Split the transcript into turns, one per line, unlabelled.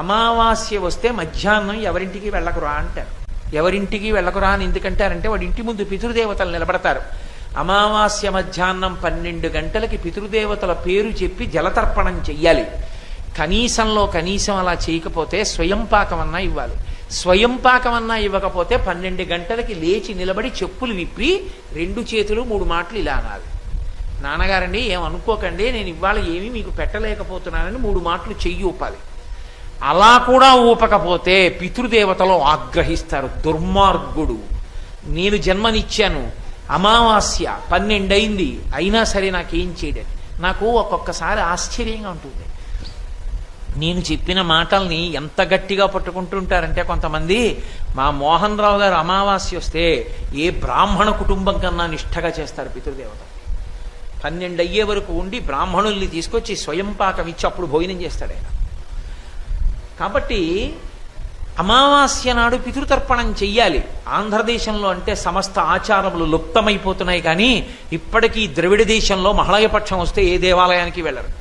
అమావాస్య వస్తే మధ్యాహ్నం ఎవరింటికి వెళ్ళకురా అంటారు. ఎవరింటికి వెళ్ళకురా అని ఎందుకంటారంటే వాడి ఇంటి ముందు పితృదేవతలు నిలబడతారు. అమావాస్య మధ్యాహ్నం 12 గంటలకి పితృదేవతల పేరు చెప్పి జలతర్పణం చెయ్యాలి. కనీసంలో కనీసం అలా చేయకపోతే స్వయం పాకమన్నా ఇవ్వాలి. స్వయం పాకమన్నా ఇవ్వకపోతే 12 గంటలకి లేచి నిలబడి చెప్పులు విప్పి 2 చేతులు 3 మాటలు ఇలా అనాలి. నాన్నగారండి ఏమనుకోకండి, నేను ఇవాళ ఏమీ మీకు పెట్టలేకపోతున్నానని 3 మాటలు చెయ్యి ఊపాలి. అలా కూడా ఊపకపోతే పితృదేవతలు ఆగ్రహిస్తారు. దుర్మార్గుడు, నేను జన్మనిచ్చాను, అమావాస్య 12 అయింది, అయినా సరే నాకేం చేయడం. నాకు ఒక్కొక్కసారి ఆశ్చర్యంగా ఉంటుంది. నేను చెప్పిన మాటల్ని ఎంత గట్టిగా పట్టుకుంటుంటారంటే కొంతమంది, మా మోహన్ రావు గారు అమావాస్య వస్తే ఏ బ్రాహ్మణ కుటుంబం కన్నా నిష్ఠగా చేస్తారు పితృదేవత. 12 అయ్యే వరకు ఉండి బ్రాహ్మణుల్ని తీసుకొచ్చి స్వయం పాకం ఇచ్చి అప్పుడు భోజనం చేస్తాడు ఆయన. కాబట్టి అమావాస్య నాడు పితృతర్పణం చెయ్యాలి. ఆంధ్రదేశంలో అంటే సమస్త ఆచారములు లుప్తమైపోతున్నాయి, కానీ ఇప్పటికీ ద్రవిడ దేశంలో మహాళయపక్షం వస్తే ఏ దేవాలయానికి వెళ్ళరు.